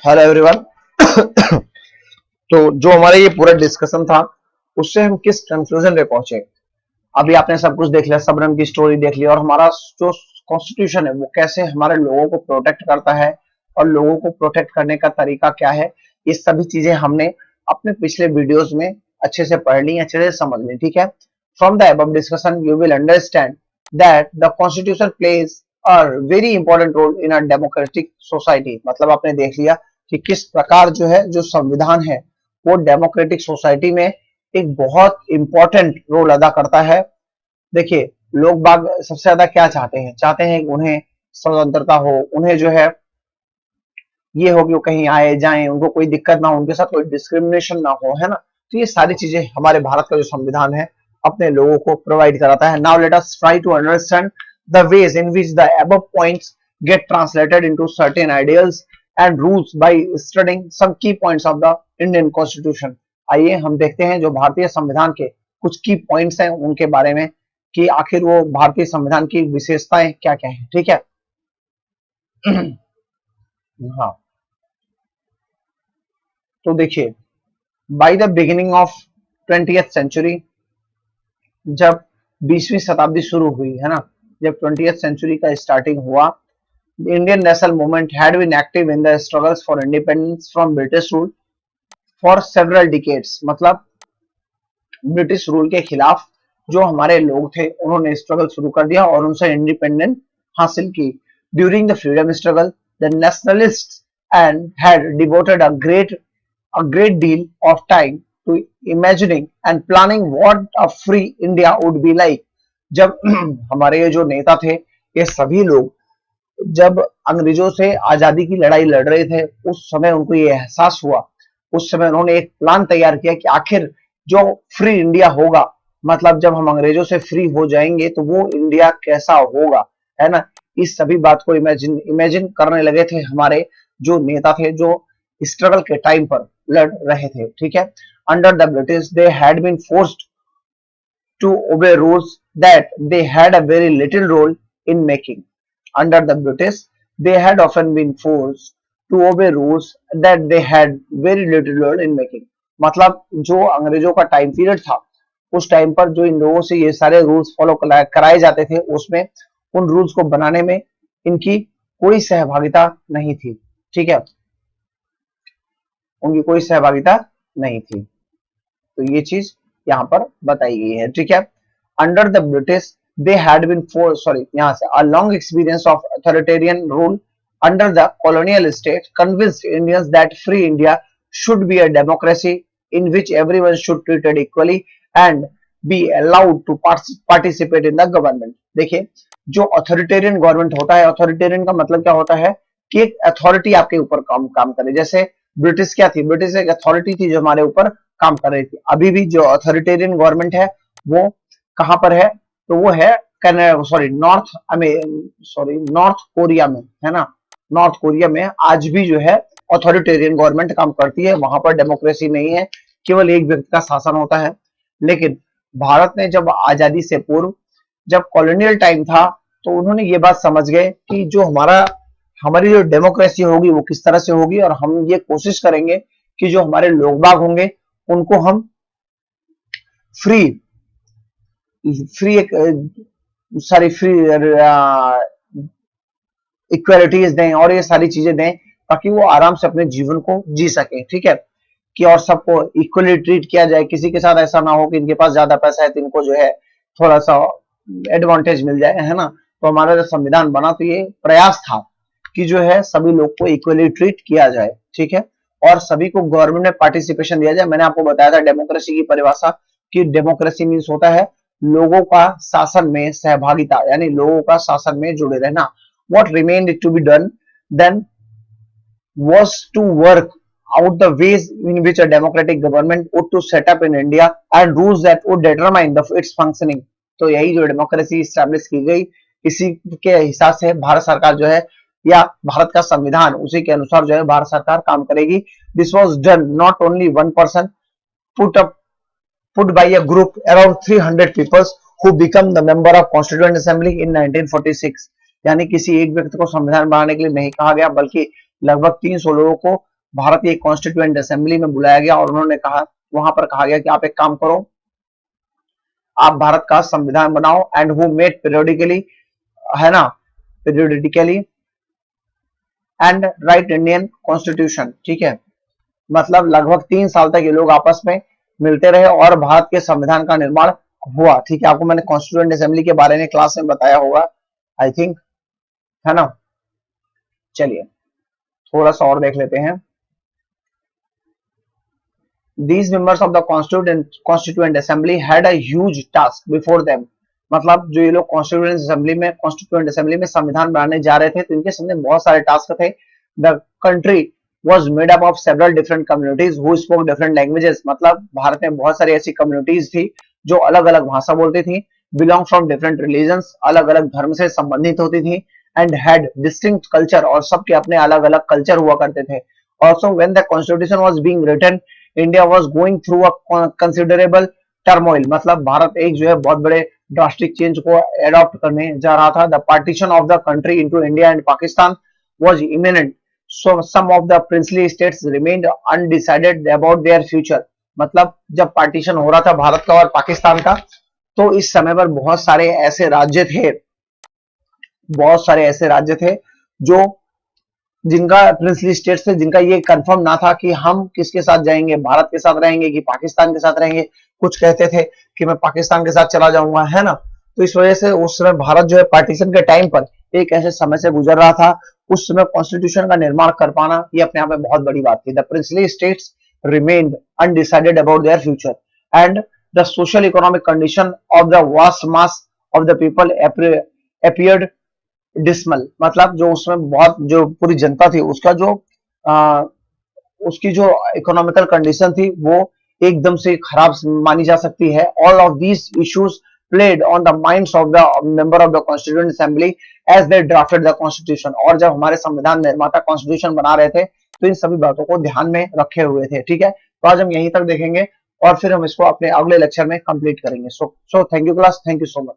Hello everyone. तो जो हमारा ये पूरा डिस्कशन था उससे हम किस कंक्लूजन पे पहुंचे। अभी आपने सब कुछ देख लिया, सबरम की स्टोरी देख ली और हमारा जो कॉन्स्टिट्यूशन है वो कैसे हमारे लोगों को प्रोटेक्ट करता है और लोगों को प्रोटेक्ट करने का तरीका क्या है। ये सभी चीजें हमने अपने पिछले वीडियोस में अच्छे से पढ़ ली, अच्छे से समझ ली। ठीक है, from the above discussion you will understand that the constitution plays a very important role in a democratic society. मतलब आपने देख लिया कि किस प्रकार जो है जो संविधान है वो डेमोक्रेटिक सोसाइटी में एक बहुत इंपॉर्टेंट रोल अदा करता है। देखिए, लोग बाग सबसे ज्यादा क्या चाहते हैं, चाहते हैं कि उन्हें स्वतंत्रता हो, उन्हें जो है ये हो कि वो कहीं आए जाएं, उनको कोई दिक्कत ना हो, उनके साथ कोई डिस्क्रिमिनेशन ना हो, है ना। तो ये सारी चीजें हमारे भारत का जो संविधान है अपने लोगों को प्रोवाइड कराता है। Now let us try to understand the ways in which the above points get translated into certain ideals and rules by studying some key points of the Indian constitution. आइए हम देखते हैं जो भारतीय संविधान के कुछ की पॉइंट्स हैं उनके बारे में कि आखिर वो भारतीय संविधान की विशेषताएं क्या क्या है। ठीक है। हाँ, तो देखिए, by the beginning of 20th century, जब 20वीं शताब्दी शुरू हुई है ना, जब 20th सेंचुरी का स्टार्टिंग हुआ, Indian national movement had been active in the struggles for independence from British rule for several decades. मतलब ब्रिटिश रूल के खिलाफ जो हमारे लोग थे उन्होंने स्ट्रगल शुरू कर दिया और उनसे इंडिपेंडेंट हासिल की। During the freedom struggle the nationalists and had devoted a great deal of time to imagining and planning what a free India would be like। जब हमारे ये जो नेता थे, ये सभी लोग जब अंग्रेजों से आजादी की लड़ाई लड़ रहे थे उस समय उनको ये एहसास हुआ, उस समय उन्होंने एक प्लान तैयार किया कि आखिर जो फ्री इंडिया होगा, मतलब जब हम अंग्रेजों से फ्री हो जाएंगे तो वो इंडिया कैसा होगा, है ना। इस सभी बात को इमेजिन इमेजिन करने लगे थे हमारे जो नेता थे जो स्ट्रगल के टाइम पर लड़ रहे थे। ठीक है। Under the British they had been forced to obey rules that they had a very little role in making। Under the British, they had often been forced to obey rules that they had very little role in making। मतलब जो अंग्रेजों का time period था उस time पर जो इन लोगों से ये सारे रूल्स फॉलो कराए जाते थे उसमें उन रूल्स को बनाने में इनकी कोई सहभागिता नहीं थी। ठीक है, उनकी कोई सहभागिता नहीं थी। तो ये चीज यहाँ पर बताई गई है। ठीक है। Under the British they had been यहाँ से a long experience of authoritarian rule under the colonial state convinced Indians that free India should be a democracy in which everyone should treated equally and be allowed to participate in the government. देखिए, जो authoritarian government होता है, authoritarian का मतलब क्या होता है कि एक अथॉरिटी आपके ऊपर काम करे। जैसे ब्रिटिश क्या थी, ब्रिटिश एक अथॉरिटी थी जो हमारे ऊपर काम कर रही थी। अभी भी जो अथॉरिटेरियन गवर्नमेंट है वो कहां पर है, तो वो है नॉर्थ कोरिया में, है ना। नॉर्थ कोरिया में आज भी जो है अथॉरिटेरियन गवर्नमेंट काम करती है, वहां पर डेमोक्रेसी नहीं है, केवल एक व्यक्ति का शासन होता है। लेकिन भारत ने जब आजादी से पूर्व जब कॉलोनियल टाइम था तो उन्होंने ये बात समझ गए कि जो हमारी जो डेमोक्रेसी होगी वो किस तरह से होगी, और हम ये कोशिश करेंगे कि जो हमारे लोग बाग होंगे उनको हम फ्री एक सारी फ्री इक्वालिटीज दें और ये सारी चीजें दें ताकि वो आराम से अपने जीवन को जी सके। ठीक है, कि और सबको इक्वली ट्रीट किया जाए, किसी के साथ ऐसा ना हो कि इनके पास ज्यादा पैसा है तो इनको जो है थोड़ा सा एडवांटेज मिल जाए, है ना। तो हमारा जो संविधान बना तो ये प्रयास था कि जो है सभी लोग को इक्वली ट्रीट किया जाए। ठीक है, और सभी को गवर्नमेंट में पार्टिसिपेशन दिया जाए। मैंने आपको बताया था डेमोक्रेसी की परिभाषा कि डेमोक्रेसी मीन्स होता है लोगों का शासन में सहभागिता, यानी लोगों का शासन में जुड़े रहना। What remained to be done then was to work out the ways in which a democratic government ought to set up in India and rules that would determine its functioning। तो यही जो डेमोक्रेसी स्टैब्लिश की गई, इसी के हिसाब से भारत सरकार जो है या भारत का संविधान उसी के अनुसार जो है भारत सरकार काम करेगी। This was done not only one person put by a group around 300 people who become the member of Constituent Assembly in 1946। यानी किसी एक व्यक्ति को संविधान बनाने के लिए नहीं कहा गया बल्कि लगभग 300 लोगों को भारतीय कॉन्स्टिट्यूएंट असेंबली में बुलाया गया और उन्होंने कहा, वहां पर कहा गया कि आप एक काम करो, आप भारत का संविधान बनाओ, एंड हु मेट पीरियोडिकली, है ना, periodically and right Indian constitution, ठीक है। मतलब लगभग 3 साल तक ये लोग आपस में मिलते रहे और भारत के संविधान का निर्माण हुआ, ठीक है। आपको मैंने कॉन्स्टिट्यूएंट असेंबली के बारे में क्लास में बताया होगा, आई थिंक, है ना। चलिए थोड़ा सा और देख लेते हैं। These members of the constituent assembly had a huge task before them. मतलब जो ये लोग कॉन्स्टिट्यूएंट असेंबली में संविधान बनाने जा रहे थे, तो इनके सामने बहुत सारे टास्क थे। The country was made up of several different communities who spoke different languages. मतलब भारत में बहुत सारी ऐसी कम्युनिटीज थी जो अलग अलग भाषा बोलती थी, belong from different religions, अलग अलग धर्म से संबंधित होती थी, and had distinct culture, और सबके अपने अलग अलग कल्चर हुआ करते थे। Also when the constitution was being written, India was going through a considerable turmoil. मतलब भारत एक जो है बहुत बड़े ड्रास्टिक चेंज को एडॉप्ट करने जा रहा था। The partition of the country into India and Pakistan was imminent, so some of the princely states remained undecided about their future. मतलब जब पार्टीशन हो रहा था भारत का और पाकिस्तान का, तो इस समय पर बहुत सारे ऐसे राज्य थे जो जिनका प्रिंसली स्टेट्स थे, जिनका ये कंफर्म ना था कि हम किसके साथ जाएंगे, भारत के साथ रहेंगे कि पाकिस्तान के साथ रहेंगे। कुछ कहते थे कि मैं पाकिस्तान के साथ चला जाऊंगा, है ना। तो इस वजह से उस समय भारत जो है पार्टीशन के टाइम पर एक ऐसे समय से गुजर रहा था। उस समय कॉन्स्टिट्यूशन का निर्माण कर पाना ये अपने आप में बहुत बड़ी बात थी। The princely states remained undecided about their future and the social economic condition of the vast mass of the people appeared dismal. मतलब जो उसमें बहुत जो पूरी जनता थी उसका जो उसकी जो इकोनॉमिकल कंडीशन थी वो एकदम से खराब मानी जा सकती है। All of these issues played on the minds of the member of the constituent assembly as they drafted the constitution। और जब हमारे संविधान निर्माता कॉन्स्टिट्यूशन बना रहे थे तो इन सभी बातों को ध्यान में रखे हुए थे, ठीक है। तो आज हम यहीं तक देखेंगे और फिर हम इसको अपने अगले लेक्चर में कंप्लीट करेंगे। So thank you class, thank you so much.